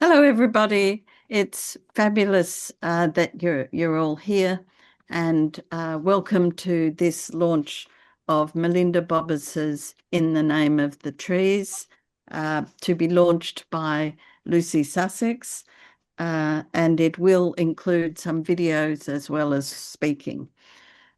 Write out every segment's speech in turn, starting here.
Hello, everybody. It's fabulous that you're all here, and welcome to this launch of Merlinda Bobis's "In the Name of the Trees," to be launched by Lucy Sussex, and it will include some videos as well as speaking.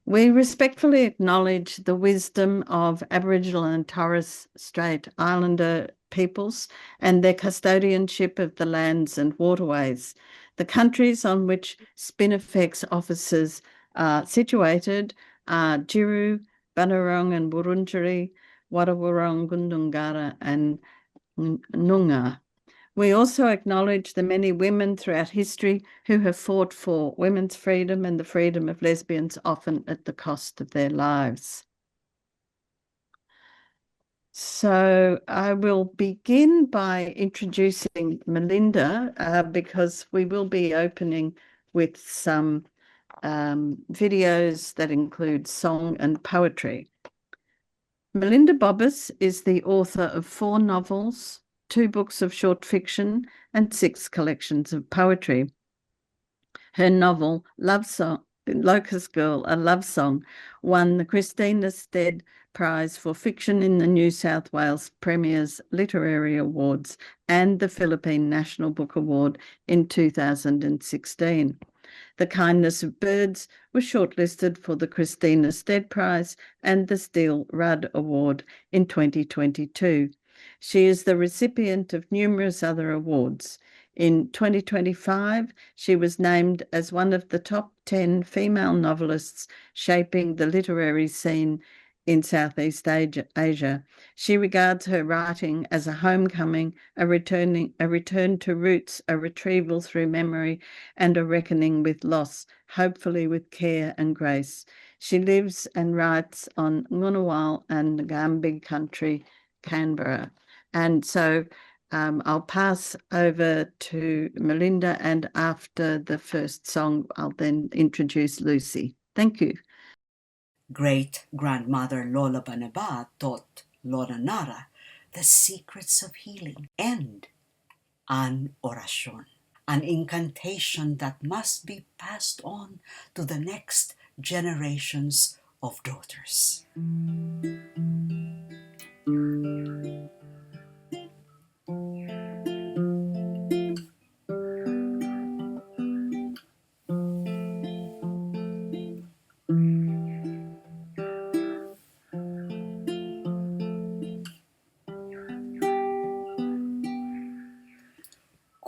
We respectfully acknowledge the wisdom of Aboriginal and Torres Strait Islander peoples and their custodianship of the lands and waterways. The countries on which Spinifex offices are situated are Jiru, Bunurong and Wurundjeri, Wadawurrung, Gundungara and Noongar. We also acknowledge the many women throughout history who have fought for women's freedom and the freedom of lesbians, often at the cost of their lives. So I will begin by introducing Merlinda because we will be opening with some videos that include song and poetry. Merlinda Bobis is the author of 4 novels, 2 books of short fiction, and 6 collections of poetry. Her novel, Locust Girl, a Love Song, won the Christina Stead Prize for Fiction in the New South Wales Premier's Literary Awards and the Philippine National Book Award in 2016. The Kindness of Birds was shortlisted for the Christina Stead Prize and the Steele Rudd Award in 2022. She is the recipient of numerous other awards. In 2025, she was named as one of the top 10 female novelists shaping the literary scene in Southeast Asia. She regards her writing as a homecoming, a return to roots, a retrieval through memory, and a reckoning with loss, hopefully with care and grace. She lives and writes on Ngunnawal and Ngambig country, Canberra. And so I'll pass over to Merlinda, and after the first song, I'll then introduce Lucy. Thank you. Great-grandmother Lola Banaba taught Lola Nara the secrets of healing and an orasyon, an incantation that must be passed on to the next generations of daughters.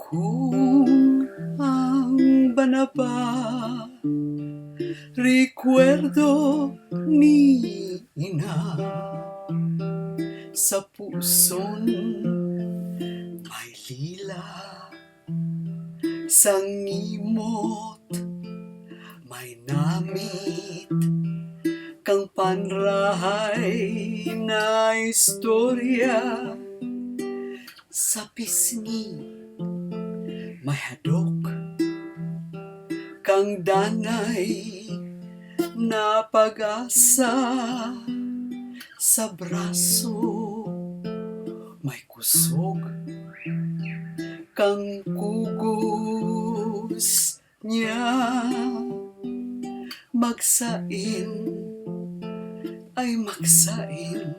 Kung ang banaba recuerdo ni ina sa puson may lila sangimot may namit kang panrahay na istorya sa pisngi may hadok kang danay na pag-asa sa braso may kusog kang kugos niya magsain ay magsain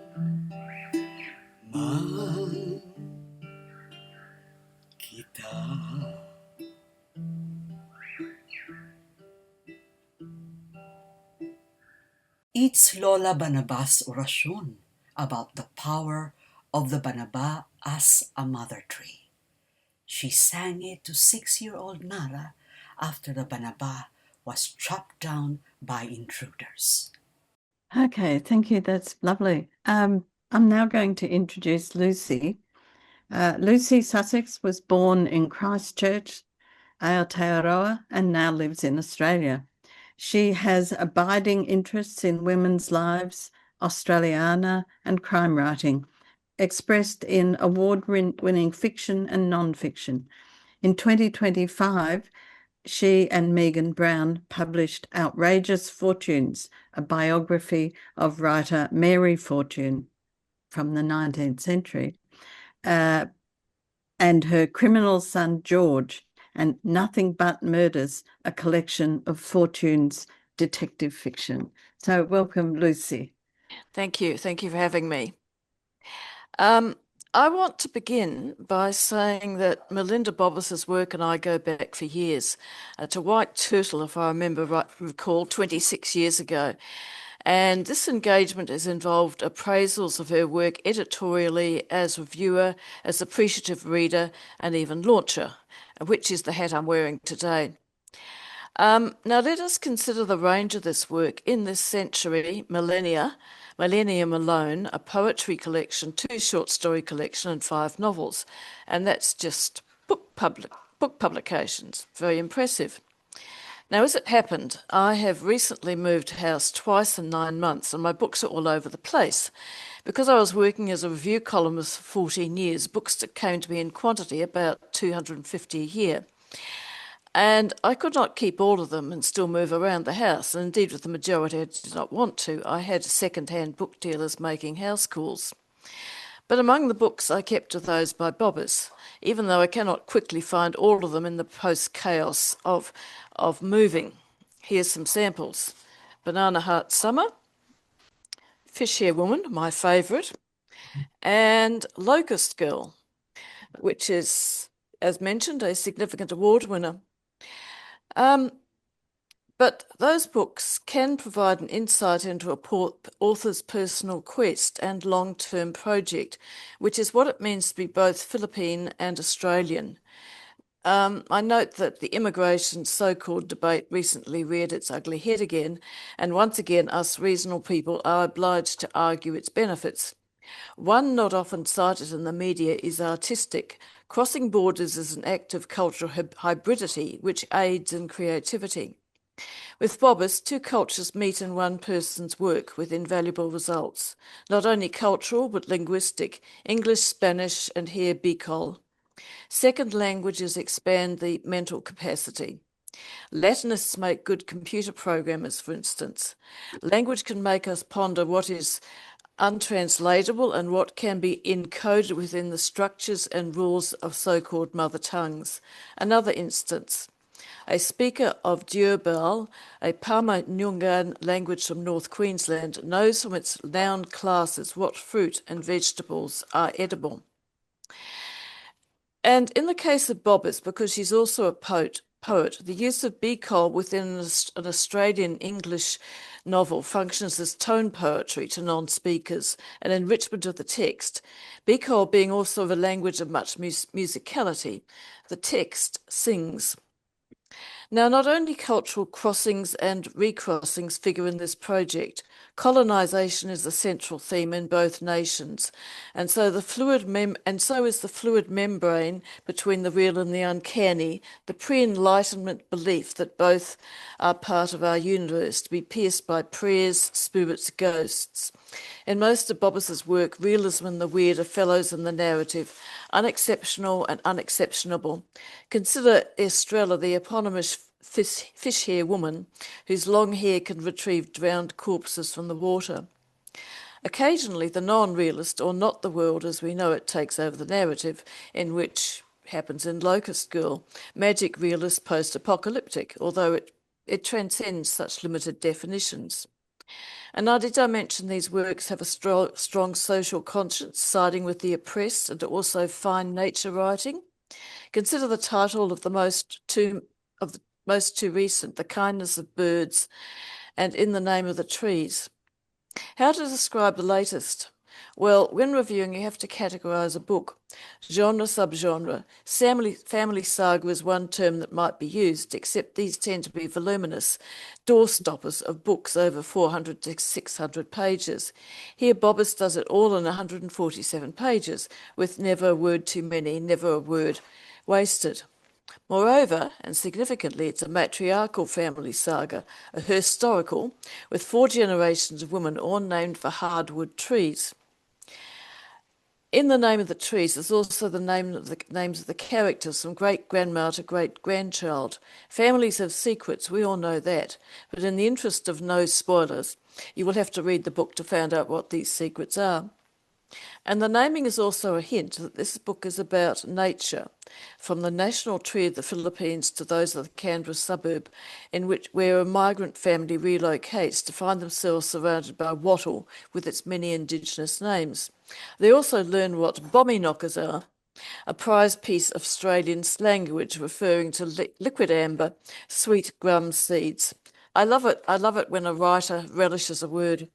man kita. It's Lola Banaba's orasyon about the power of the Banaba as a mother tree. She sang it to 6-year-old Nara after the Banaba was chopped down by intruders. Okay, thank you. That's lovely. I'm now going to introduce Lucy. Lucy Sussex was born in Christchurch, Aotearoa, and now lives in Australia. She has abiding interests in women's lives, Australiana, and crime writing, expressed in award-winning fiction and non-fiction. In 2025, she and Megan Brown published Outrageous Fortunes, a biography of writer Mary Fortune from the 19th century. and her criminal son George, and Nothing But Murders, a collection of Fortune's detective fiction. So welcome, Lucy. Thank you. Thank you for having me. I want to begin by saying that Merlinda Bobis's work and I go back for years to White Turtle, if I recall, 26 years ago. And this engagement has involved appraisals of her work editorially, as reviewer, as appreciative reader, and even launcher, which is the hat I'm wearing today. Now let us consider the range of this work in this century, Millennium Alone, a poetry collection, 2 short story collection, and 5 novels. And that's just book publications. Very impressive. Now, as it happened, I have recently moved house twice in 9 months, and my books are all over the place. Because I was working as a review columnist for 14 years, books that came to me in quantity, about 250 a year. And I could not keep all of them and still move around the house. And indeed, with the majority, I did not want to. I had second-hand book dealers making house calls. But among the books, I kept to those by Bobis, even though I cannot quickly find all of them in the post-chaos of moving. Here's some samples. Banana Heart Summer, Fish Hair Woman, my favourite, and Locust Girl, which is, as mentioned, a significant award winner. But those books can provide an insight into an author's personal quest and long-term project, which is what it means to be both Philippine and Australian. I note that the immigration so-called debate recently reared its ugly head again, and once again us reasonable people are obliged to argue its benefits. One not often cited in the media is artistic. Crossing borders is an act of cultural hybridity which aids in creativity. With Bobis, 2 cultures meet in one person's work with invaluable results, not only cultural but linguistic, English, Spanish, and here Bicol. Second languages expand the mental capacity. Latinists make good computer programmers, for instance. Language can make us ponder what is untranslatable and what can be encoded within the structures and rules of so-called mother tongues. Another instance. A speaker of Deurbal, a Pama-Nyungan language from North Queensland, knows from its noun classes what fruit and vegetables are edible. And in the case of Bobis, because she's also a poet, the use of Bicol within an Australian English novel functions as tone poetry to non-speakers, an enrichment of the text. Bicol being also a language of much musicality, the text sings. Now, not only cultural crossings and recrossings figure in this project, colonization is a central theme in both nations, and so is the fluid membrane between the real and the uncanny, the pre-enlightenment belief that both are part of our universe, to be pierced by prayers, spirits, ghosts. In most of Bobis's work, realism and the weird are fellows in the narrative, unexceptional and unexceptionable. Consider Estrella, the eponymous fish hair woman, whose long hair can retrieve drowned corpses from the water. Occasionally, the non-realist, or not the world as we know it, takes over the narrative, in which happens in Locust Girl, magic realist post-apocalyptic, although it transcends such limited definitions. And now, did I mention these works have a strong social conscience, siding with the oppressed, and also fine nature writing? Consider the title of the most two recent, The Kindness of Birds and In the Name of the Trees. How to describe the latest? Well, when reviewing, you have to categorize a book. Genre, subgenre. Family saga is one term that might be used, except these tend to be voluminous doorstoppers of books over 400 to 600 pages. Here, Bobis does it all in 147 pages, with never a word too many, never a word wasted. Moreover, and significantly, it's a matriarchal family saga, a historical, with 4 generations of women all named for hardwood trees. In the name of the trees is also the names of the characters from great-grandma to great-grandchild. Families have secrets, we all know that, but in the interest of no spoilers, you will have to read the book to find out what these secrets are. And the naming is also a hint that this book is about nature, from the national tree of the Philippines to those of the Canberra suburb, where a migrant family relocates to find themselves surrounded by wattle with its many Indigenous names. They also learn what bommy knockers are, a prized piece of Australian language referring to liquid amber, sweet gum seeds. I love it. I love it when a writer relishes a word.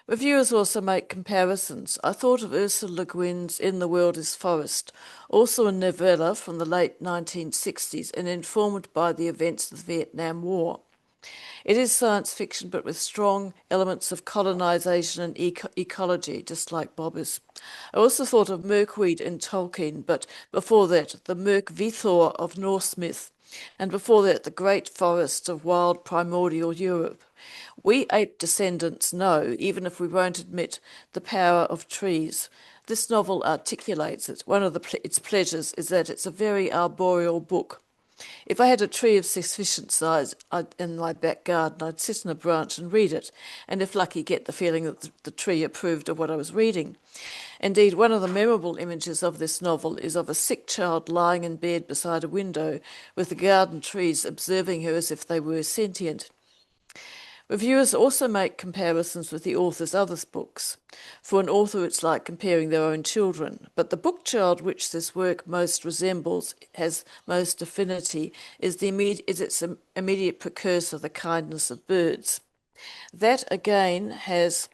Reviewers also make comparisons. I thought of Ursula Le Guin's In the World is Forest, also a novella from the late 1960s and informed by the events of the Vietnam War. It is science fiction, but with strong elements of colonization and ecology, just like Bobis. I also thought of Mirkweed in Tolkien, but before that, the Mirk Vithor of Norse myth, and before that, the great forests of wild primordial Europe. We ape descendants know, even if we won't admit, the power of trees. This novel articulates it. One of its pleasures is that it's a very arboreal book. If I had a tree of sufficient size in my back garden, I'd sit on a branch and read it, and if lucky, get the feeling that the tree approved of what I was reading. Indeed, one of the memorable images of this novel is of a sick child lying in bed beside a window, with the garden trees observing her as if they were sentient. Reviewers also make comparisons with the author's other books. For an author, it's like comparing their own children. But the book child which this work most resembles, has most affinity, is its immediate precursor, The Kindness of Birds. That, again, has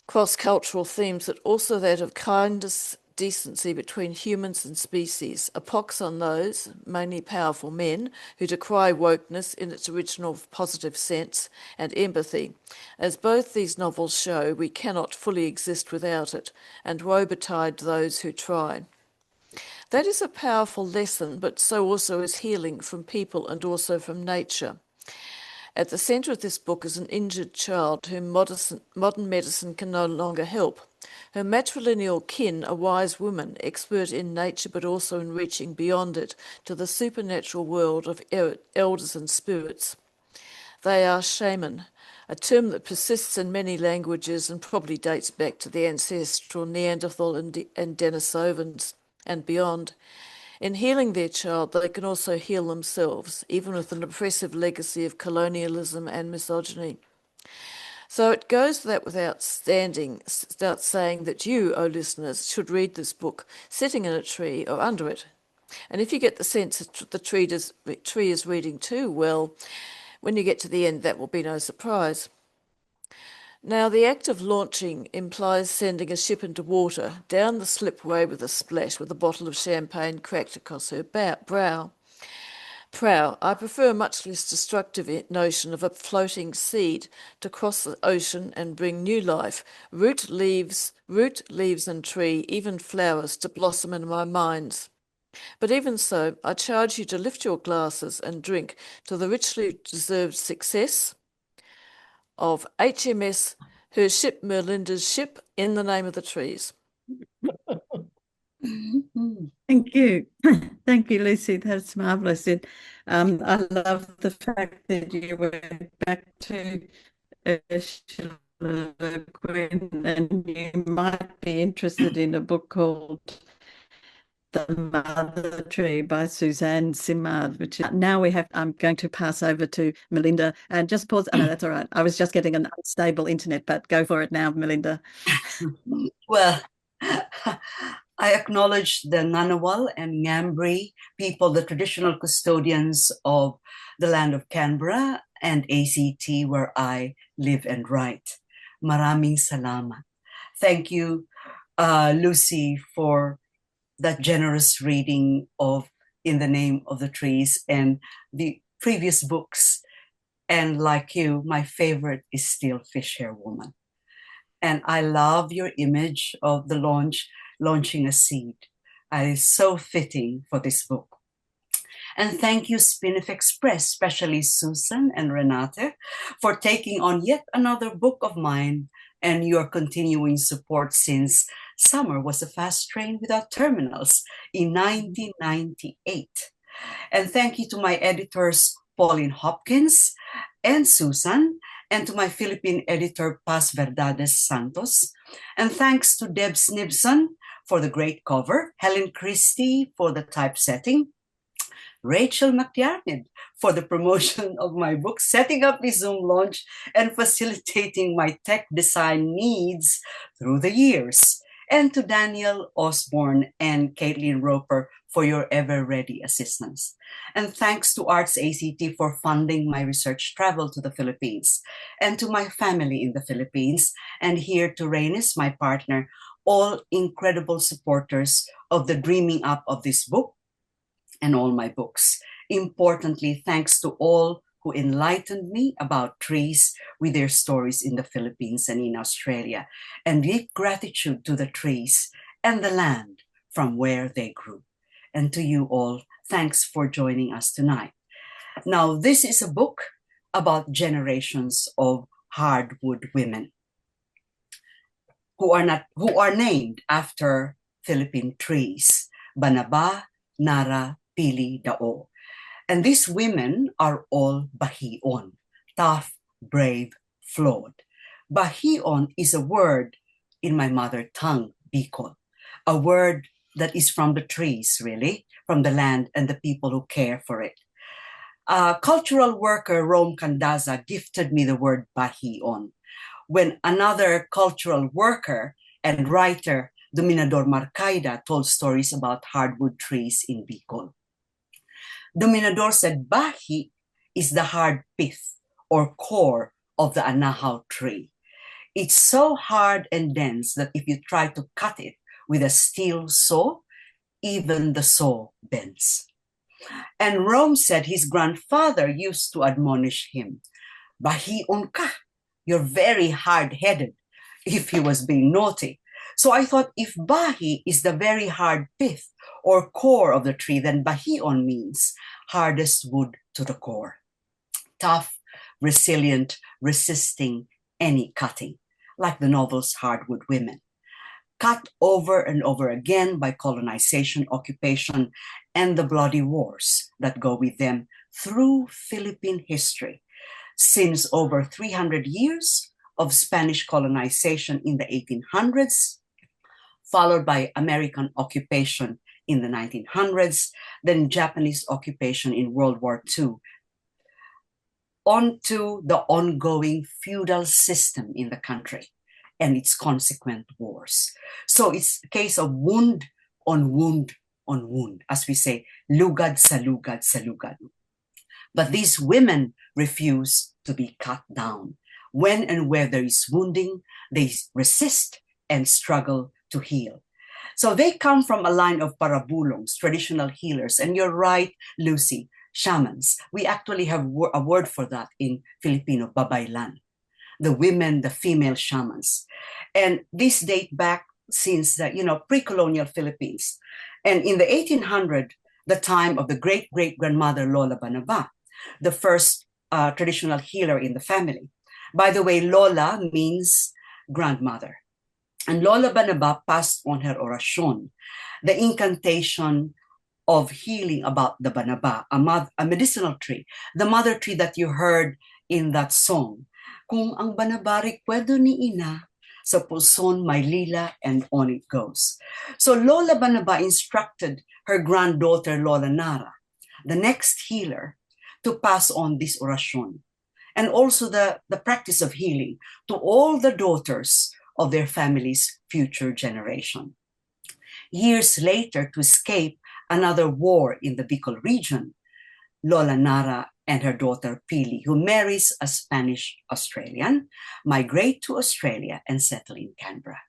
cross-cultural themes, but also that of kindness, decency between humans and species, a pox on those, mainly powerful men, who decry wokeness in its original positive sense, and empathy. As both these novels show, we cannot fully exist without it, and woe betide those who try. That is a powerful lesson, but so also is healing from people and also from nature. At the centre of this book is an injured child whom modern medicine can no longer help. Her matrilineal kin, a wise woman, expert in nature but also in reaching beyond it to the supernatural world of elders and spirits. They are shaman, a term that persists in many languages and probably dates back to the ancestral Neanderthal and Denisovans and beyond. In healing their child, they can also heal themselves, even with an oppressive legacy of colonialism and misogyny. So it goes without saying that you, O listeners, should read this book sitting in a tree or under it. And if you get the sense that the tree is reading too, well, when you get to the end, that will be no surprise. Now, the act of launching implies sending a ship into water, down the slipway with a splash, with a bottle of champagne cracked across her brow. I prefer a much less destructive notion of a floating seed to cross the ocean and bring new life, root, leaves and tree, even flowers to blossom in my minds. But even so, I charge you to lift your glasses and drink to the richly deserved success of HMS, her ship, Merlinda's ship, in the name of the trees. Thank you. Thank you, Lucy. That's marvelous. I love the fact that you went back to Ursula Le Guin, and you might be interested in a book called The Mother Tree by Suzanne Simard, which now I'm going to pass over to Melinda and just pause. Oh, no, that's all right. I was just getting an unstable internet, but go for it now, Melinda. Well, I acknowledge the Ngunnawal and Ngambri people, the traditional custodians of the land of Canberra and ACT, where I live and write. Maraming salamat. Thank you, Lucy, for that generous reading of In the Name of the Trees and the previous books. And like you, my favorite is still Fish Hair Woman. And I love your image of the launching a seed. It's so fitting for this book. And thank you, Spinifex Press, especially Susan and Renate, for taking on yet another book of mine and your continuing support since Summer Was a Fast Train Without Terminals in 1998. And thank you to my editors, Pauline Hopkins and Susan, and to my Philippine editor, Paz Verdades Santos. And thanks to Deb Snibson for the great cover, Helen Christie for the typesetting, Rachel McDiarmid for the promotion of my book, setting up the Zoom launch and facilitating my tech design needs through the years, and to Daniel Osborne and Caitlin Roper for your ever-ready assistance. And thanks to Arts ACT for funding my research travel to the Philippines, and to my family in the Philippines, and here to Reynes, my partner, all incredible supporters of the dreaming up of this book and all my books. Importantly, thanks to all who enlightened me about trees with their stories in the Philippines and in Australia, and deep gratitude to the trees and the land from where they grew. And to you all, thanks for joining us tonight. Now, this is a book about generations of hardwood women who are named after Philippine trees: Banaba, Nara, Pili, Dao. And these women are all Bahion, tough, brave, flawed. Bahion is a word in my mother tongue, Bicol, a word that is from the trees, really, from the land and the people who care for it. Cultural worker Rome Candaza gifted me the word Bahion when another cultural worker and writer, Dominador Marcaida, told stories about hardwood trees in Bicol. Dominador said Bahi is the hard pith or core of the anahaw tree. It's so hard and dense that if you try to cut it with a steel saw, even the saw bends. And Rome said his grandfather used to admonish him, Bahion ka, you're very hard-headed, if he was being naughty. So I thought if Bahi is the very hard pith or core of the tree, then Bahion means hardest wood to the core. Tough, resilient, resisting any cutting, like the novel's Hardwood Women. Cut over and over again by colonization, occupation, and the bloody wars that go with them through Philippine history. Since over 300 years of Spanish colonization in the 1800s, followed by American occupation in the 1900s, then Japanese occupation in World War II, onto the ongoing feudal system in the country and its consequent wars. So it's a case of wound on wound on wound, as we say, lugad sa lugad sa lugad. But these women refuse to be cut down. When and where there is wounding, they resist and struggle to heal. So they come from a line of parabulongs, traditional healers. And you're right, Lucy, shamans. We actually have a word for that in Filipino, babaylan. The women, the female shamans. And these date back since the pre-colonial Philippines. And in the 1800s, the time of the great-great-grandmother Lola Banaba, the first traditional healer in the family. By the way, Lola means grandmother. And Lola Banaba passed on her orasyon, the incantation of healing about the Banaba, a medicinal tree, the mother tree that you heard in that song. Kung ang Banaba rekwerdo ni ina, sa pulson may lila, and on it goes. So Lola Banaba instructed her granddaughter Lola Nara, the next healer, to pass on this orasyon, and also the practice of healing to all the daughters of their family's future generation. Years later, to escape another war in the Bicol region, Lola Nara and her daughter Pili, who marries a Spanish Australian, migrate to Australia and settle in Canberra.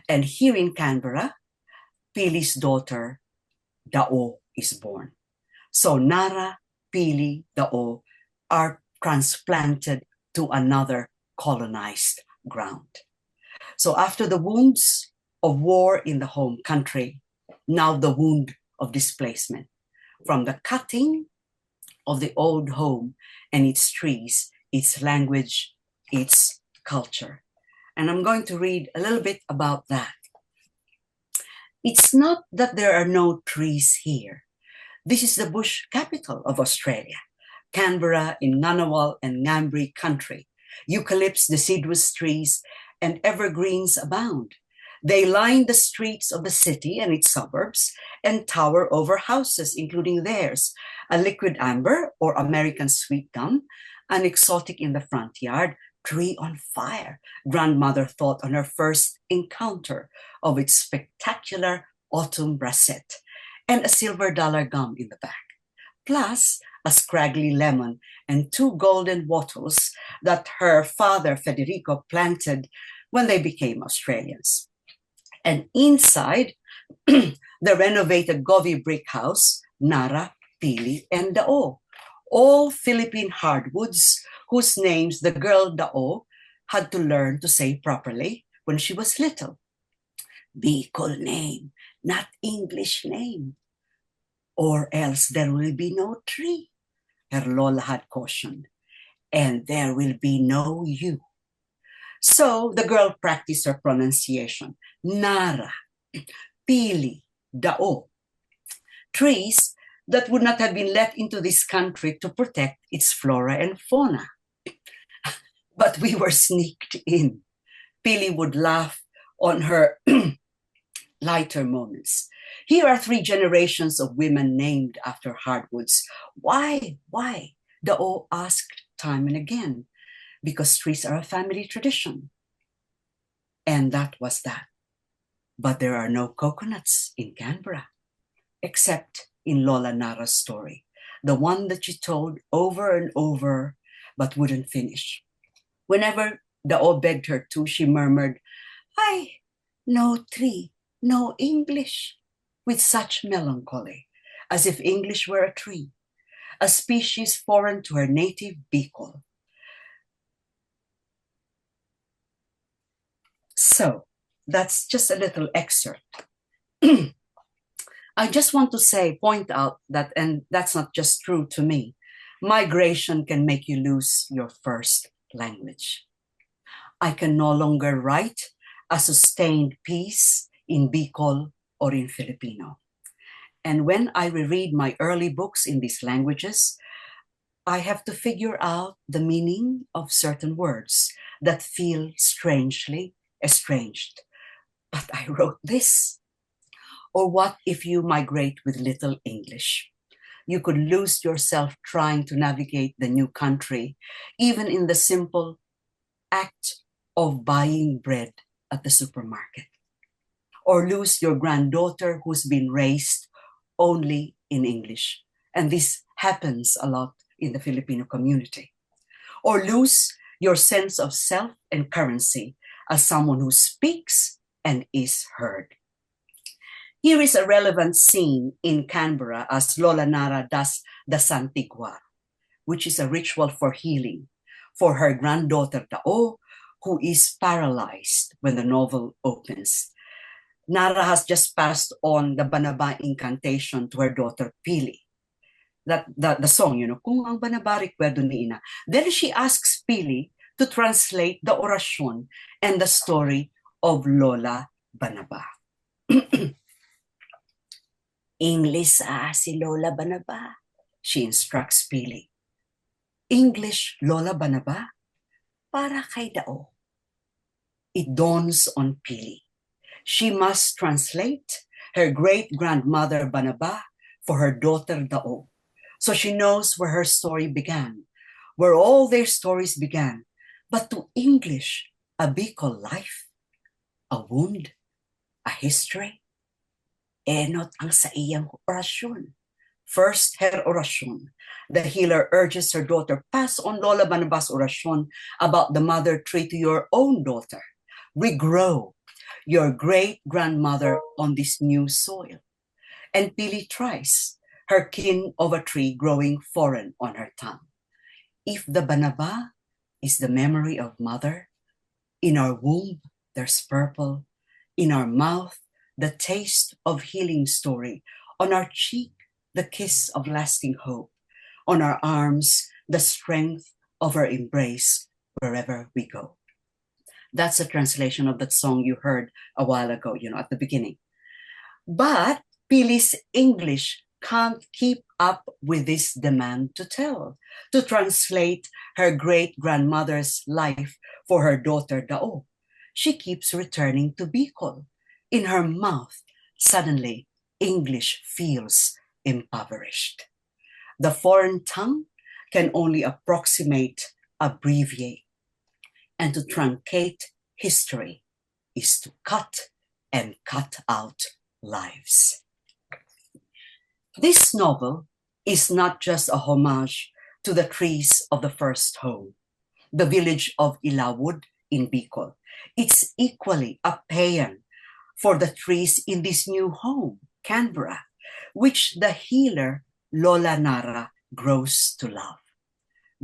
And here in Canberra, Pili's daughter Dao is born. So Nara, Pili, Dao are transplanted to another colonized ground. So after the wounds of war in the home country, now the wound of displacement, from the cutting of the old home and its trees, its language, its culture. And I'm going to read a little bit about that. It's not that there are no trees here. This is the bush capital of Australia, Canberra in Ngunnawal and Ngambri country, Eucalypts, deciduous trees, and evergreens abound. They line the streets of the city and its suburbs and tower over houses, including theirs, a liquid amber or American sweet gum, an exotic in the front yard, tree on fire, grandmother thought on her first encounter of its spectacular autumn bracette, and a silver dollar gum in the back, plus a scraggly lemon and 2 golden wattles that her father Federico planted when they became Australians. And inside, the renovated Govey brick house, Nara, Pili, and Dao, all Philippine hardwoods whose names the girl Dao had to learn to say properly when she was little. Bicol name, not English name. Or else there will be no tree, her Lola had cautioned, and there will be no you. So the girl practiced her pronunciation. Nara, Pili, Dao. Trees that would not have been let into this country to protect its flora and fauna. But we were sneaked in. Pili would laugh on her lighter moments. Here are 3 generations of women named after hardwoods. Why? Dao asked time and again. Because trees are a family tradition. And that was that. But there are no coconuts in Canberra, except in Lola Nara's story, the one that she told over and over, but wouldn't finish. Whenever Dao begged her to, she murmured, "Ay, no tree, no English," with such melancholy, as if English were a tree, a species foreign to her native Bicol. So that's just a little excerpt. I just want to point out that, and that's not just true to me, migration can make you lose your first language. I can no longer write a sustained piece in Bicol or in Filipino. And when I reread my early books in these languages, I have to figure out the meaning of certain words that feel strangely estranged. But I wrote this. Or what if you migrate with little English? You could lose yourself trying to navigate the new country, even in the simple act of buying bread at the supermarket. Or lose your granddaughter who's been raised only in English. And this happens a lot in the Filipino community. Or lose your sense of self and currency as someone who speaks and is heard. Here is a relevant scene in Canberra as Lola Nara does the Santiguar, which is a ritual for healing for her granddaughter Dao, who is paralyzed when the novel opens. Nara has just passed on the Banaba incantation to her daughter Pili. The song, kung ang Banaba rekwerdo ni Ina. Then she asks Pili to translate the orasyon and the story of Lola Banaba. English si Lola Banaba, she instructs Pili. English Lola Banaba? Para kay Dao. It dawns on Pili. She must translate her great-grandmother Banaba for her daughter Dao, so she knows where her story began, where all their stories began. But to English, a Bicol life, a wound, a history, not ang sa iyang orasyon. First, her orasyon. The healer urges her daughter, pass on Lola Banaba's orasyon about the mother tree to your own daughter. Regrow your great-grandmother on this new soil. And Pili tries, her kin of a tree growing foreign on her tongue. If the Banaba is the memory of mother, in our womb there's purple, in our mouth the taste of healing story, on our cheek the kiss of lasting hope, on our arms the strength of our embrace wherever we go. That's a translation of that song you heard a while ago, at the beginning. But Pili's English can't keep up with this demand to tell, to translate her great-grandmother's life for her daughter Dao. She keeps returning to Bicol. In her mouth, suddenly, English feels impoverished. The foreign tongue can only approximate, abbreviate, and to truncate history is to cut and cut out lives. This novel is not just a homage to the trees of the first home, the village of Ilawod in Bicol. It's equally a paean for the trees in this new home, Canberra, which the healer Lola Nara grows to love.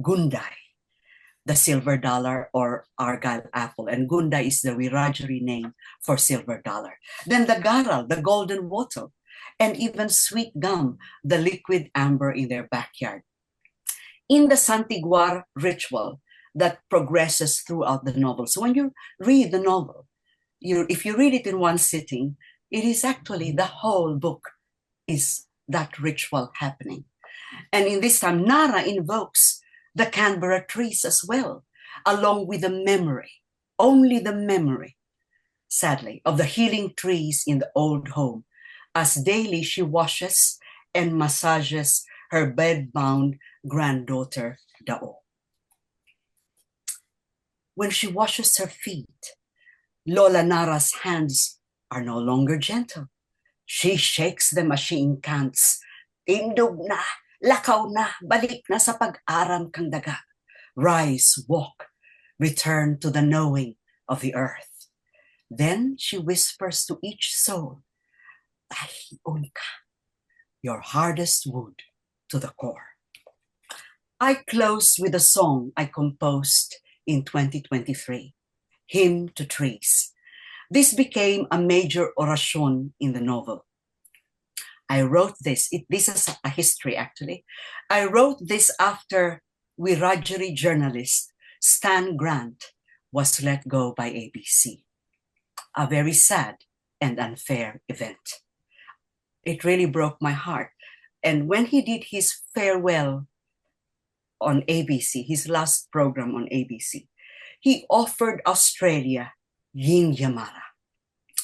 Gunday, the silver dollar or argyle apple, and Gunday is the Wiradjuri name for silver dollar. Then the garal, the golden wattle, and even sweet gum, the liquid amber in their backyard. In the Santiguar ritual that progresses throughout the novel. So when you read the novel, if you read it in one sitting, it is actually the whole book is that ritual happening. And in this time, Nara invokes the Canberra trees as well, along with the memory, only the memory, sadly, of the healing trees in the old home, as daily she washes and massages her bed-bound granddaughter, Dao. When she washes her feet, Lola Nara's hands are no longer gentle. She shakes them as she incants. Tindog na, lakaw na, balik na sa pag-aram kang daga. Rise, walk, return to the knowing of the earth. Then she whispers to each soul, Tahion ka, your hardest wood to the core. I close with a song I composed in 2023, Hymn to Trees. This became a major orasyon in the novel. I wrote this, this is a history actually. I wrote this after Wiradjuri journalist Stan Grant was let go by ABC. A very sad and unfair event. It really broke my heart. And when he did his farewell on ABC, his last program on ABC, he offered Australia Yin Yamara,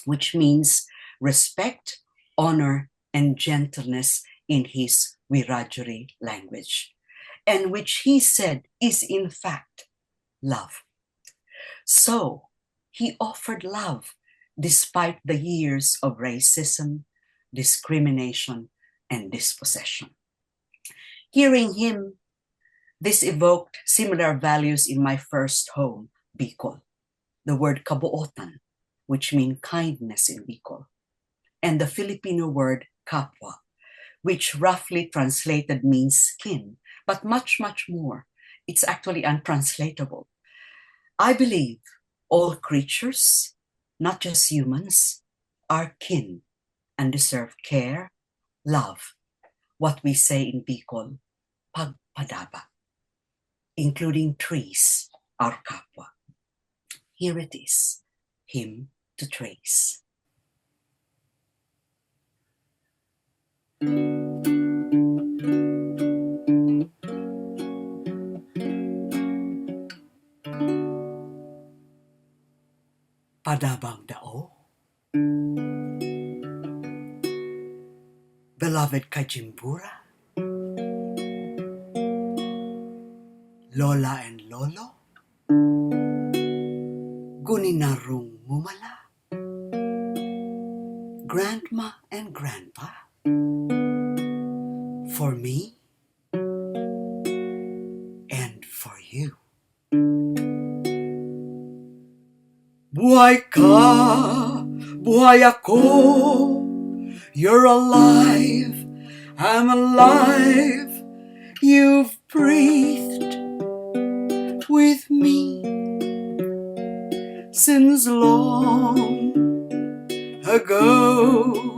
which means respect, honor, and gentleness in his Wiradjuri language, and which he said is in fact love. So he offered love despite the years of racism, discrimination, and dispossession. Hearing him, this evoked similar values in my first home, Bicol. The word kabuotan, which means kindness in Bicol, and the Filipino word kapwa, which roughly translated means skin, but much, much more. It's actually untranslatable. I believe all creatures, not just humans, are kin and deserve care, love, what we say in Bicol, pagpadaba, including trees, our kapwa. Here it is, Hymn to Trees. Padabang Dao, beloved Kajimbura, Lola and Lolo, Guninarung Mumala, Grandma and Grandpa, for me and for you. Buhay ka, buhay ako, you're alive, I'm alive, you've breathed with me since long ago.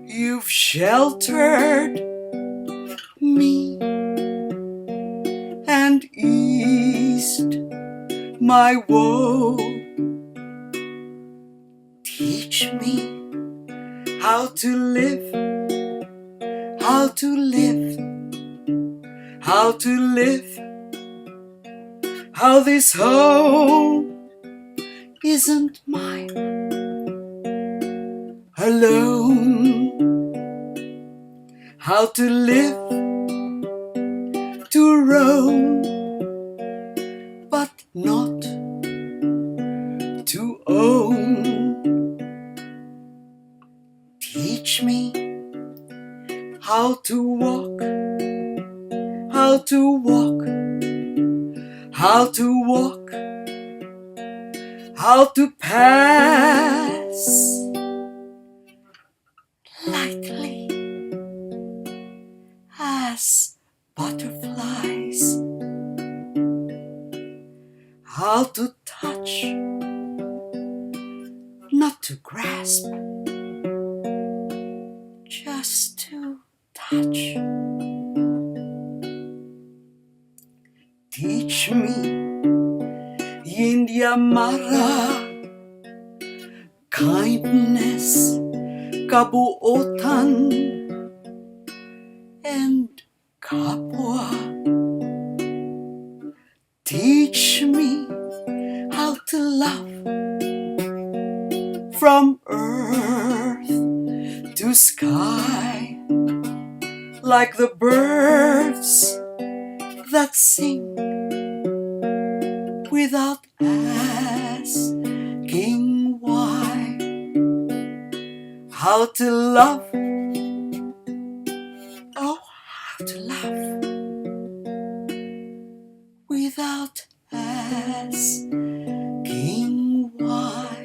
You've sheltered me and eased my woe. Teach me how to live how to live, how to live, how this home isn't mine alone, how to live, to roam, but not to own. Teach me how to walk, how to walk, how to walk, how to pass lightly as butterflies, how to touch, not to grasp, just to touch. Teach me Indiamara, kindness, kabuotan, and kapwa. Teach me how to love from earth to sky, like the birds that sing without asking why. How to love, oh, how to love without asking why.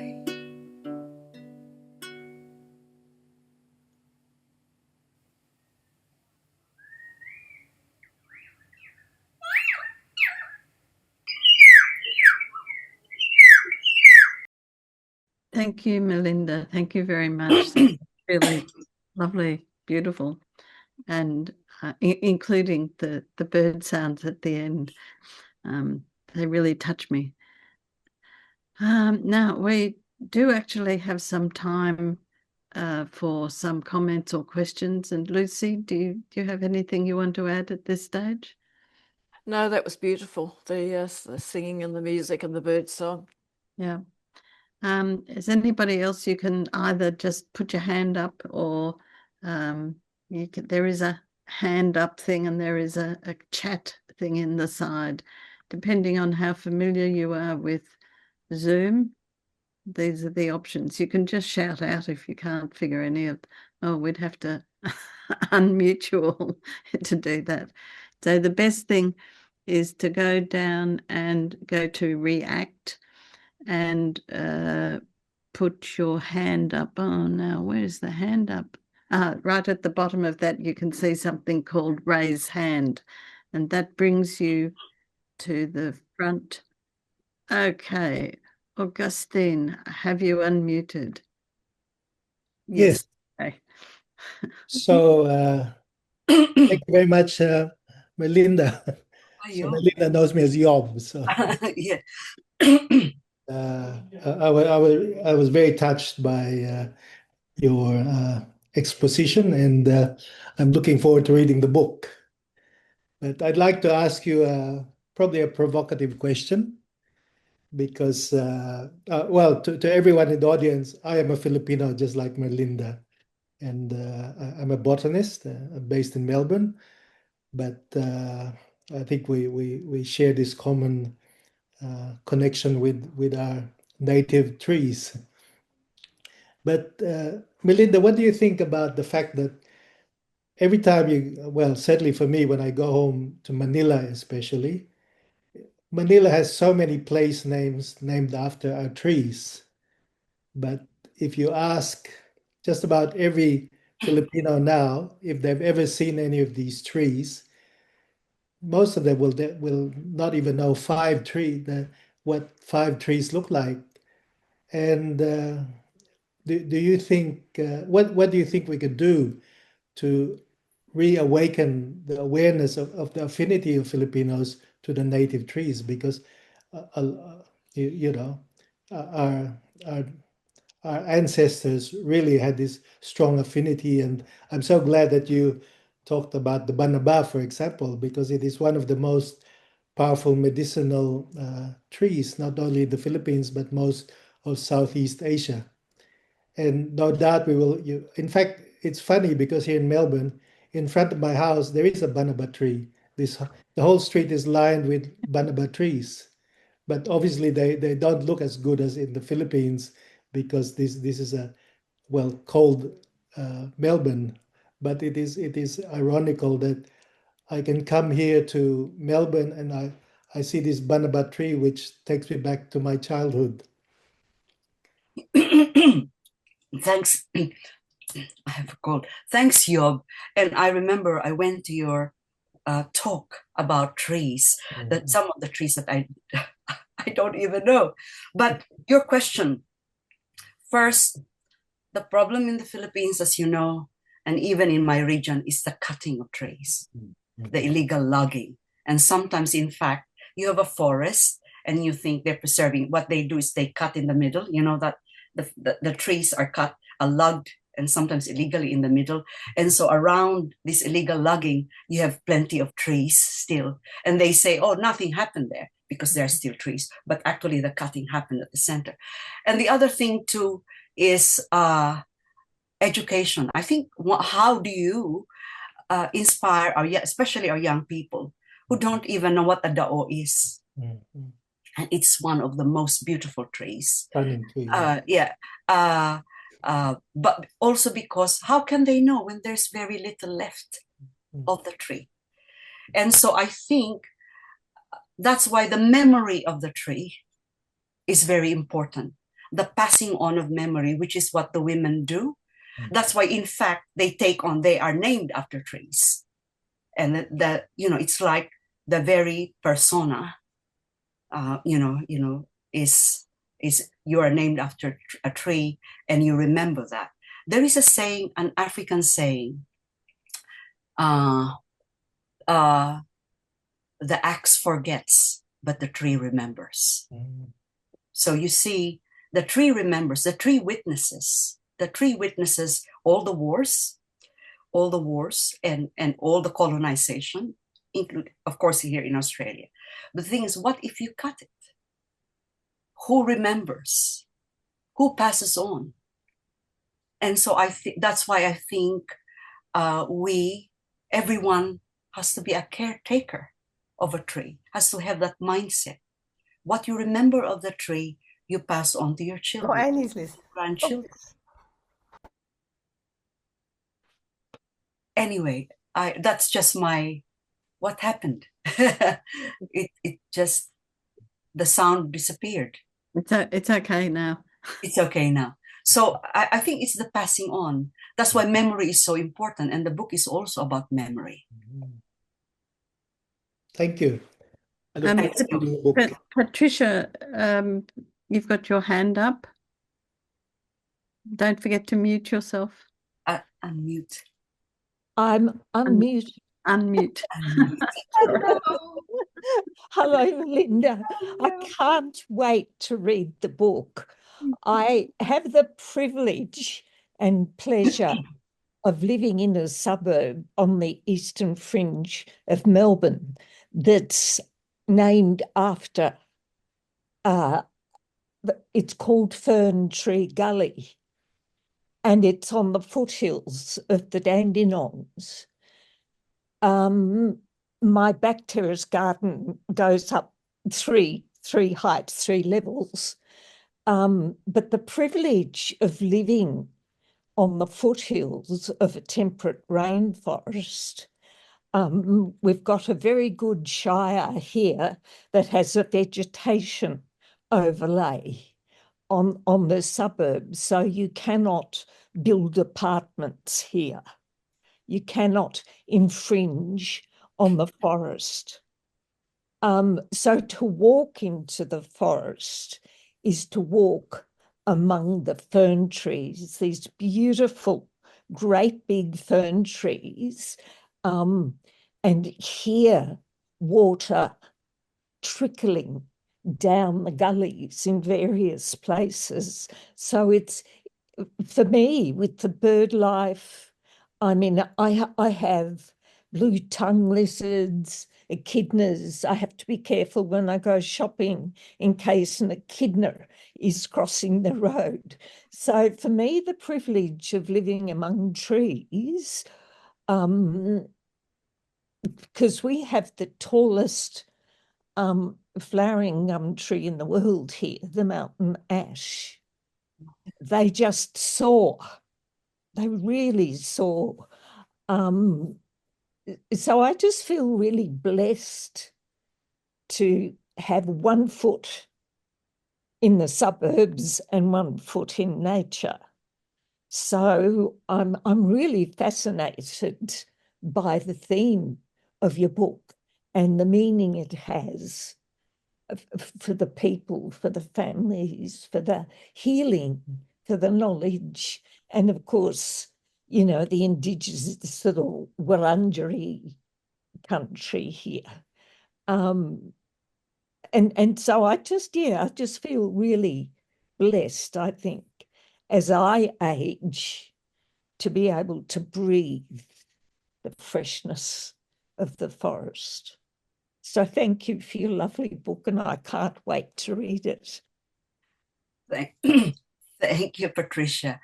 Thank you, Melinda. Thank you very much. Really lovely, beautiful, and including the bird sounds at the end. They really touch me. Now, we do actually have some time for some comments or questions. And Lucy, do you have anything you want to add at this stage? No, that was beautiful. The singing and the music and the bird song. Yeah. Is anybody else? You can either just put your hand up, or there is a hand up thing and there is a chat thing in the side. Depending on how familiar you are with Zoom, these are the options. You can just shout out if you can't figure any of. Oh, we'd have to unmute you all to do that. So the best thing is to go down and go to React and put your hand up. Oh, now, where's the hand up? Right at the bottom of that, you can see something called raise hand, and that brings you to the front. Okay, Augustine, have you unmuted? Yes. Okay. So thank you very much, Melinda. So Melinda knows me as Yob. So Yeah. I was very touched by your exposition, and I'm looking forward to reading the book. But I'd like to ask you probably a provocative question, because, well, to everyone in the audience, I am a Filipino just like Merlinda, and I'm a botanist based in Melbourne. But I think we share this common connection with our native trees. But Melinda, what do you think about the fact that every time well, certainly for me, when I go home to Manila especially, Manila has so many place names named after our trees. But if you ask just about every Filipino now if they've ever seen any of these trees, most of them will not even know what 5 trees look like. And do you think what do you think we could do to reawaken the awareness of the affinity of Filipinos to the native trees? Because you know, our our our ancestors really had this strong affinity, and I'm so glad that you talked about the banaba, for example, because it is one of the most powerful medicinal trees, not only in the Philippines, but most of Southeast Asia. And no doubt we will, in fact, it's funny because here in Melbourne, in front of my house, there is a banaba tree. The whole street is lined with banaba trees. But obviously they don't look as good as in the Philippines because this is a cold Melbourne. But it is ironical that I can come here to Melbourne and I see this banaba tree which takes me back to my childhood. Thanks. I have a cold. Thanks, Yob. And I remember I went to your talk about trees, that some of the trees that I I don't even know. But your question, first, the problem in the Philippines, as you know, and even in my region, is the cutting of trees, the illegal logging. And sometimes, in fact, you have a forest and you think they're preserving. What they do is they cut in the middle, you know, that the trees are cut, are logged, and sometimes illegally in the middle. And so around this illegal logging, you have plenty of trees still. And they say, oh, nothing happened there because there are still trees. But actually the cutting happened at the center. And the other thing too is education. I think, how do you inspire especially our young people who don't even know what a dao is? And it's one of the most beautiful trees. Stunning tree. But also because how can they know when there's very little left of the tree? And so I think that's why the memory of the tree is very important. The passing on of memory, which is what the women do. That's why, in fact, they are named after trees. And it's like the very persona, is you are named after a tree and you remember that. There is a saying, an African saying, the axe forgets, but the tree remembers. So you see, the tree remembers, the tree witnesses all the wars and all the colonization, including, of course, here in Australia. The thing is, what if you cut it? Who remembers? Who passes on? And so that's why I think everyone has to be a caretaker of a tree, has to have that mindset. What you remember of the tree, you pass on to your children, Annie's list. grandchildren. Anyway, that's just what happened. it just, the sound disappeared. It's okay now. It's okay now. So I think it's the passing on. That's why memory is so important. And the book is also about memory. Thank you. Patricia, you've got your hand up. Don't forget to mute yourself. Unmute. I'm unmute. Unmute. Hello. Hello, Melinda. I can't wait to read the book. I have the privilege and pleasure of living in a suburb on the eastern fringe of Melbourne that's named after, it's called Fern Tree Gully, and it's on the foothills of the Dandenongs. My back terrace garden goes up three heights, 3 levels. But the privilege of living on the foothills of a temperate rainforest, we've got a very good shire here that has a vegetation overlay on the suburbs, so you cannot build apartments here. You cannot infringe on the forest. So to walk into the forest is to walk among the fern trees, these beautiful, great big fern trees, and hear water trickling down the gullies in various places. So it's, for me, with the bird life, I mean, I have blue tongue lizards, echidnas. I have to be careful when I go shopping in case an echidna is crossing the road. So for me, the privilege of living among trees, because we have the tallest flowering gum tree in the world here, the mountain ash. They just soar. They really soar. So I just feel really blessed to have 1 foot in the suburbs and 1 foot in nature. So I'm really fascinated by the theme of your book and the meaning it has for the people, for the families, for the healing, for the knowledge, and of course, you know, the indigenous sort of Wurundjeri country here. And so I just feel really blessed, I think, as I age, to be able to breathe the freshness of the forest. So thank you for your lovely book, and I can't wait to read it. Thank you, Patricia.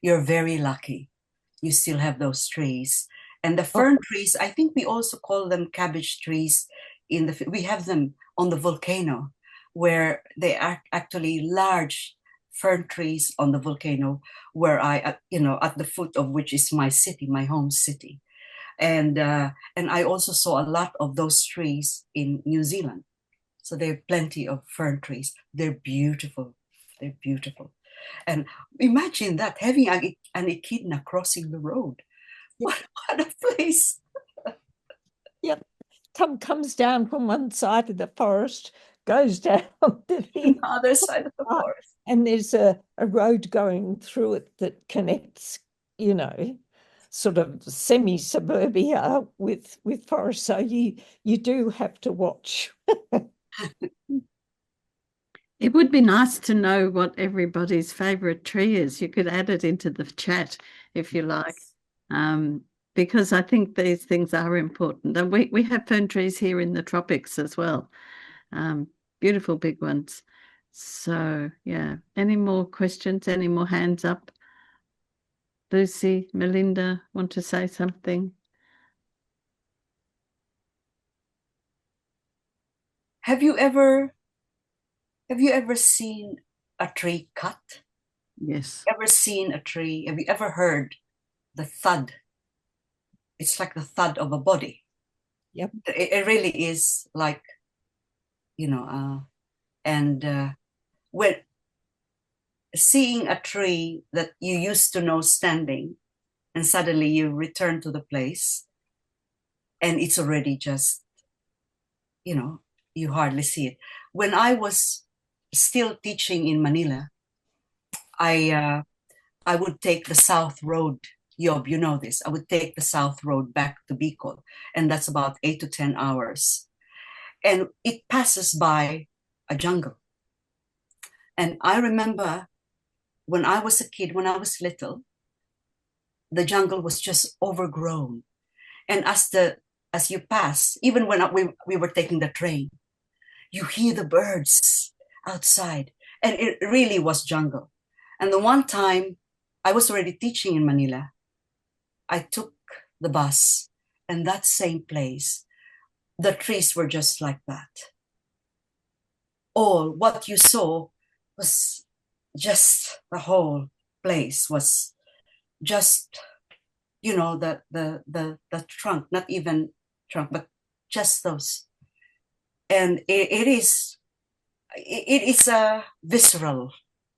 You're very lucky. You still have those trees. And the fern trees, I think we also call them cabbage trees. We have them on the volcano, where they are actually large fern trees on the volcano, where at the foot of which is my city, my home city. And I also saw a lot of those trees in New Zealand. So there are plenty of fern trees. They're beautiful. They're beautiful. And imagine that, having an echidna crossing the road. What a place. Yep. Comes down from one side of the forest, goes down to the other side of the forest. And there's a road going through it that connects, you know, sort of semi-suburbia with forest. So you do have to watch. It would be nice to know what everybody's favorite tree is. You could add it into the chat if you like, because I think these things are important. And we have fern trees here in the tropics as well, beautiful big ones. So, yeah, any more questions, any more hands up? Lucy, Merlinda, want to say something? Have you ever seen a tree cut? Yes. Ever seen a tree? Have you ever heard the thud? It's like the thud of a body. Yep. It really is like, when seeing a tree that you used to know standing, and suddenly you return to the place and it's already just, you hardly see it. When I was still teaching in Manila, I would take the South Road. Yob, you know this. I would take the South Road back to Bicol, and that's about 8 to 10 hours. And it passes by a jungle. And I remember when I was a kid, when I was little, the jungle was just overgrown. And as you pass, even when we were taking the train, you hear the birds outside. And it really was jungle. And the one time I was already teaching in Manila, I took the bus, and that same place, the trees were just like that. All what you saw was just, the whole place was just, the trunk, not even trunk, but just those. And it is a visceral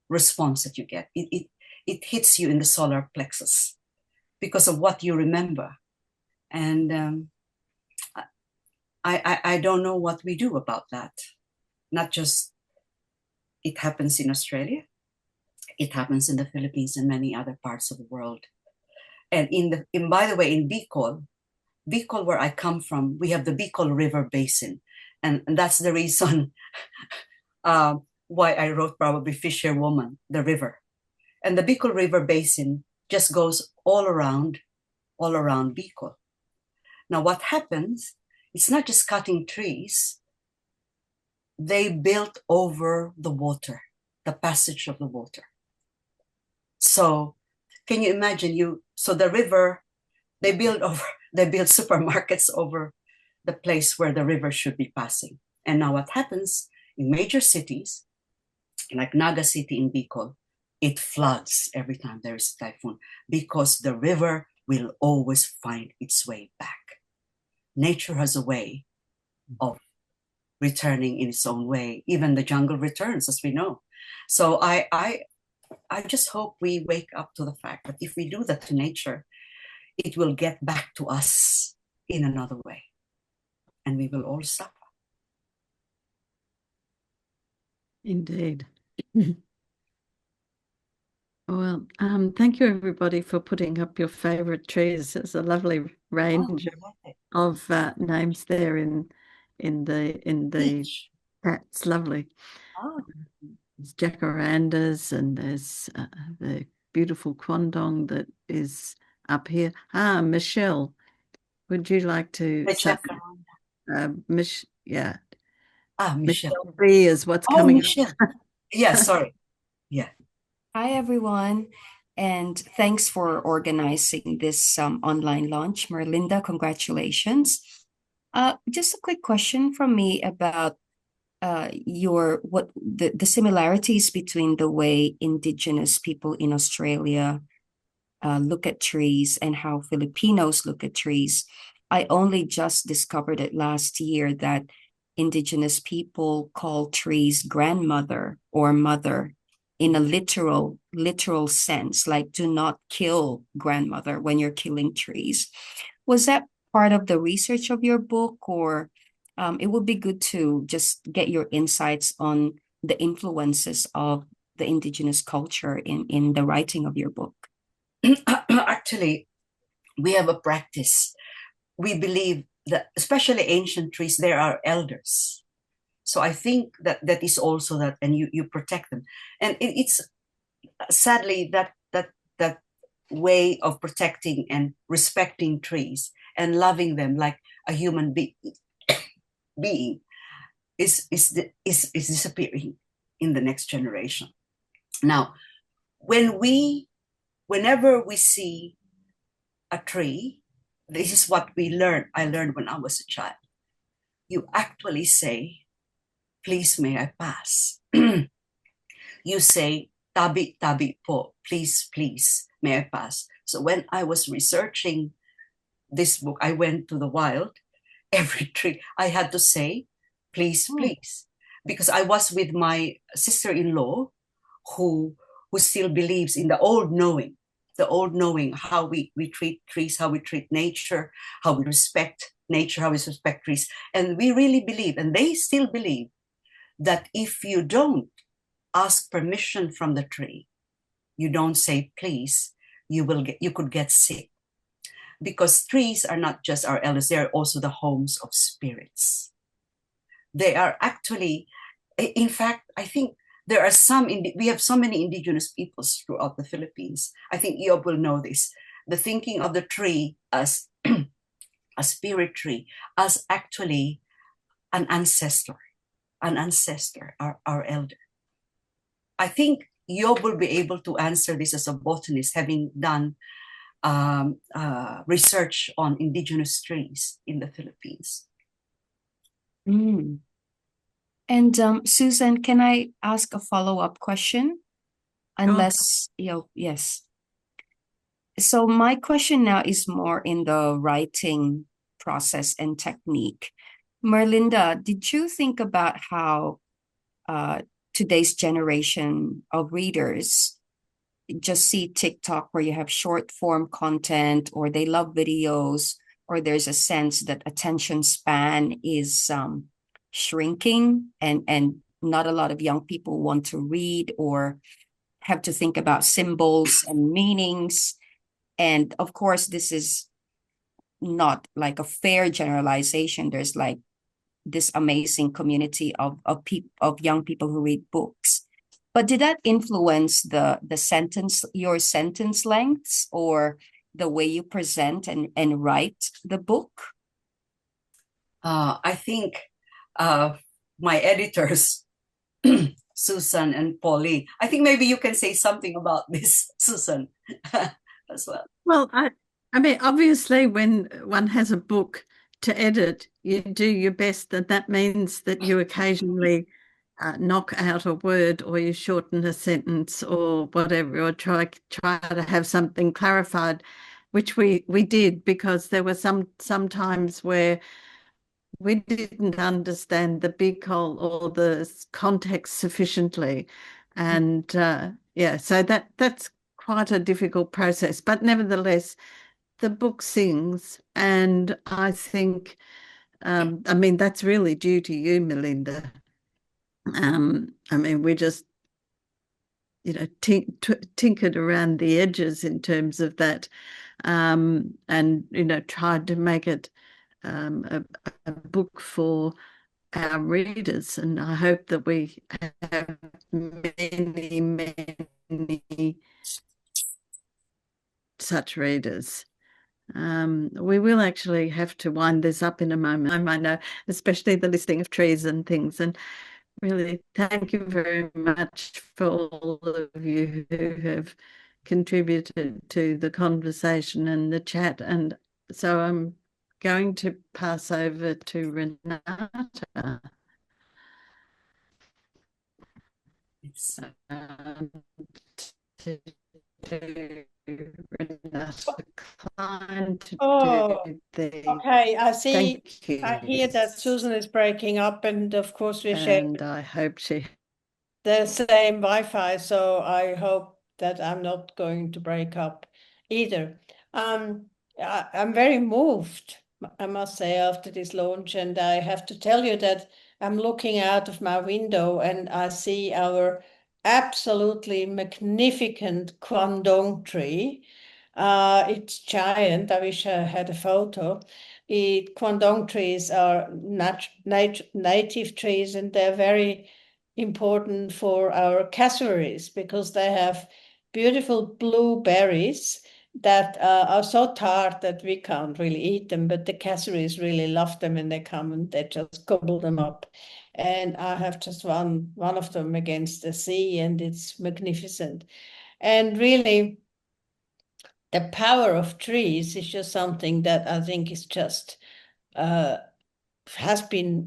response that you get. It hits you in the solar plexus because of what you remember. And I don't know what we do about that. Not just it happens in Australia, it happens in the Philippines and many other parts of the world. And by the way, in Bicol, where I come from, we have the Bicol River Basin. And that's the reason why I wrote probably Fisherwoman, the river. And the Bicol River Basin just goes all around Bicol. Now, what happens, it's not just cutting trees. They built over the water, the passage of the water. So can you imagine so the river, they build supermarkets over the place where the river should be passing. And now what happens in major cities, like Naga City in Bicol, it floods every time there is a typhoon because the river will always find its way back. Nature has a way of returning in its own way. Even the jungle returns, as we know. So I just hope we wake up to the fact that if we do that to nature, it will get back to us in another way, and we will all suffer. Indeed. Well, thank you everybody for putting up your favorite trees. There's a lovely range of names there in the chat. It's lovely. Oh. There's jacarandas, and there's the beautiful quandong that is up here. Michelle, would you like to say? Yeah. Michelle. Michelle B is what's coming Michelle. up. Yeah, sorry. Yeah. Hi, everyone. And thanks for organizing this online launch. Merlinda, congratulations. Just a quick question from me about the similarities between the way Indigenous people in Australia look at trees and how Filipinos look at trees. I only just discovered it last year that Indigenous people call trees grandmother or mother in a literal sense, like do not kill grandmother when you're killing trees. Was that part of the research of your book, or it would be good to just get your insights on the influences of the Indigenous culture in the writing of your book? Actually, we have a practice. We believe that, especially ancient trees, there are elders. So I think that is also that, and you protect them. And it's sadly that way of protecting and respecting trees and loving them like a human being is disappearing in the next generation. Now, whenever we see a tree, this is what I learned when I was a child. You actually say, please may I pass. You say, tabi tabi po, please may I pass. So when I was researching this book, I went to the wild. Every tree I had to say, please, because I was with my sister-in-law who still believes in the old knowing, how we treat trees, how we treat nature, how we respect nature, how we respect trees. And we really believe, and they still believe, that if you don't ask permission from the tree, you don't say please, you could get sick. Because trees are not just our elders, they are also the homes of spirits. They are actually, in fact, I think there are we have so many indigenous peoples throughout the Philippines. I think Eob will know this. The thinking of the tree as a spirit tree, as actually an ancestor, our elder. I think Eob will be able to answer this as a botanist, having done research on indigenous trees in the Philippines. And Susan, can I ask a follow-up question? Unless, yes. So my question now is more in the writing process and technique. Merlinda, did you think about how today's generation of readers just see TikTok where you have short form content, or they love videos, or there's a sense that attention span is shrinking, and not a lot of young people want to read or have to think about symbols and meanings. And of course, this is not like a fair generalization. There's like this amazing community of young people who read books. But did that influence the sentence, your sentence lengths, or the way you present and write the book? I think my editors, Susan and Polly, I think maybe you can say something about this, Susan, as well. Well, I mean, obviously, when one has a book to edit, you do your best, and that means that you occasionally knock out a word, or you shorten a sentence, or whatever, or try to have something clarified, which we did, because there were some times where we didn't understand the big whole or the context sufficiently, and yeah, so that's quite a difficult process. But nevertheless, the book sings, and I think, I mean, that's really due to you, Melinda. I mean, we just, you know, tinkered around the edges in terms of that, and, you know, tried to make it a book for our readers. And I hope that we have many such readers. We will actually have to wind this up in a moment. I know, especially the listing of trees and things. And really, thank you very much for all of you who have contributed to the conversation and the chat. And so I'm going to pass over to Renata. To do Renata Klein to do the Okay, I see. thank you. I hear that Susan is breaking up, and of course we're sharing And I hope she the same Wi-Fi, so I hope that I'm not going to break up either. I'm very moved, I must say, after this launch, and I have to tell you that I'm looking out of my window and I see our absolutely magnificent Kwandong tree. It's giant. I wish I had a photo. Kwandong trees are native trees, and they're very important for our cassowaries because they have beautiful blue berries that are so tart that we can't really eat them, but the cassowaries really love them, and they come and they just gobble them up. And I have just one of them against the sea, and it's magnificent. And really, the power of trees is just something that I think is just has been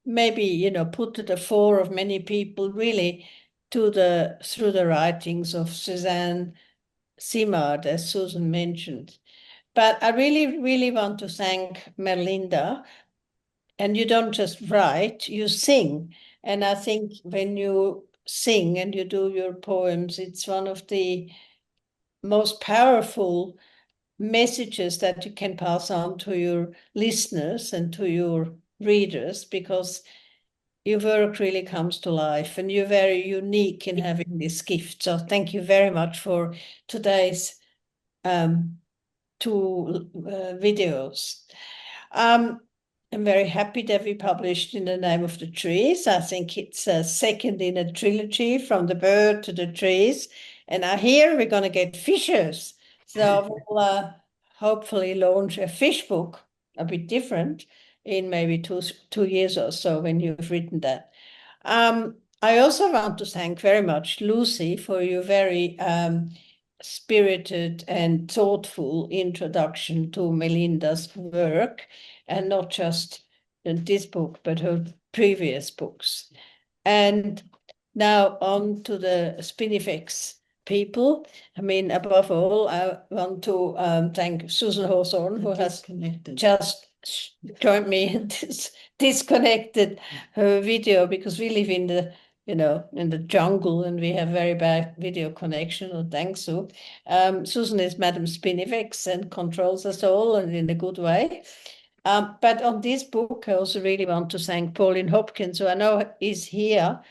maybe, you know, put to the fore of many people really through the writings of Suzanne Simard, as Susan mentioned. But I really, really want to thank Merlinda. And you don't just write, you sing. And I think when you sing and you do your poems, it's one of the most powerful messages that you can pass on to your listeners and to your readers, because your work really comes to life and you're very unique in having this gift. So thank you very much for today's two videos. I'm very happy that we published In the Name of the Trees. I think it's a second in a trilogy, from the bird to the trees. And I hear we're going to get fishers. So we'll hopefully launch a fish book, a bit different, in maybe two years or so when you've written that. I also want to thank very much Lucy for your very spirited and thoughtful introduction to Melinda's work, and not just in this book, but her previous books. And now on to the Spinifex people. I mean, above all, I want to thank Susan Hawthorne, who has just joined me in this disconnected her video, because we live in the, you know, in the jungle and we have very bad video connection, or thanks so. Susan is Madam Spinifex and controls us all, and in a good way. But on this book, I also really want to thank Pauline Hopkins, who I know is here,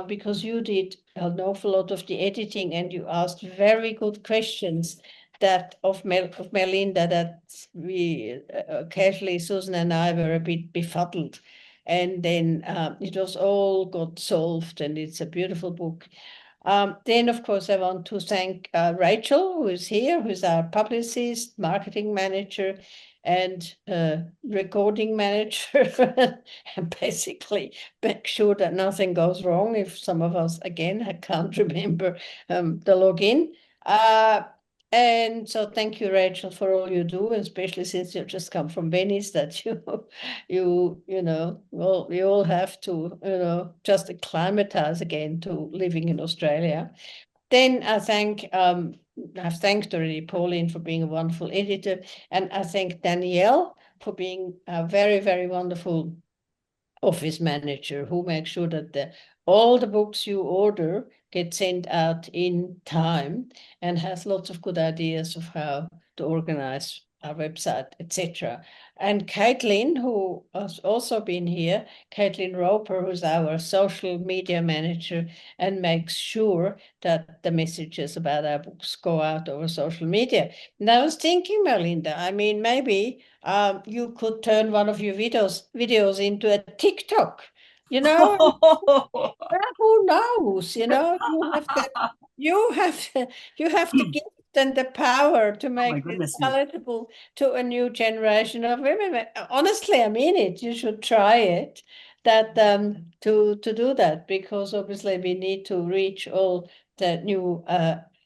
because you did an awful lot of the editing and you asked very good questions that of Merlinda that we occasionally, Susan and I, were a bit befuddled And then it was all got solved, and it's a beautiful book. Then, of course, I want to thank Rachel, who is here, who's our publicist, marketing manager, and recording manager, and basically make sure that nothing goes wrong if some of us, again, I can't remember the login. And so thank you, Rachel, for all you do, especially since you've just come from Venice, that you know, well, we all have to, just acclimatize again to living in Australia. Then I've thanked already Pauline for being a wonderful editor, and I thank Danielle for being a very, very wonderful office manager who makes sure that all the books you order get sent out in time, and has lots of good ideas of how to organize our website, etc. And Caitlin, who has also been here, Caitlin Roper, who's our social media manager and makes sure that the messages about our books go out over social media. And I was thinking, Merlinda, I mean, maybe you could turn one of your videos into a TikTok, you know? Who knows? You know, you have the gift and the power to make this goodness me. palatable to a new generation of women. Honestly, I mean it. You should try it. That to do that, because obviously we need to reach all the new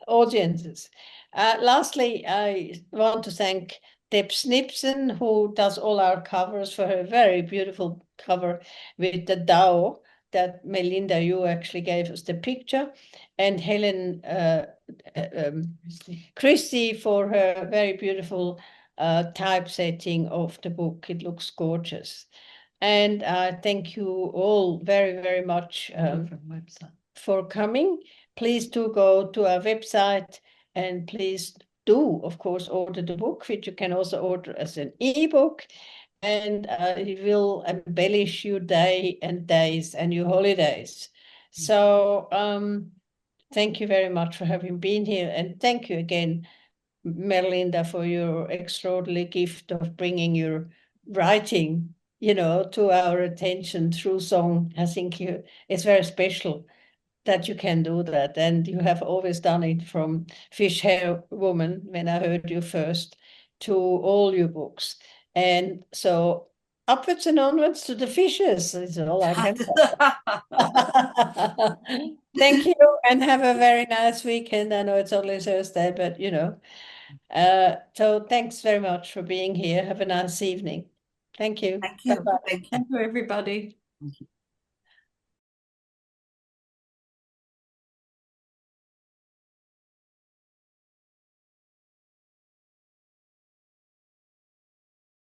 audiences. Lastly, I want to thank Deb Snipson, who does all our covers, for her very beautiful cover with the Tao that Melinda, you actually gave us the picture, and Helen Christie for her very beautiful typesetting of the book. It looks gorgeous. And thank you all very, very much for coming. Please do go to our website, and please do, of course, order the book, which you can also order as an ebook. And it will embellish your day and days and your holidays. So thank you very much for having been here. And thank you again, Merlinda, for your extraordinary gift of bringing your writing, to our attention through song. I think it's very special that you can do that. And you have always done it, from Fish Hair Woman, when I heard you first, to all your books. And so upwards and onwards to the fishes is all I can say. Thank you, and have a very nice weekend. I know it's only Thursday, but so thanks very much for being here. Have a nice evening. Thank you. Thank you. Bye-bye. Thank you. Thank you, everybody. Thank you.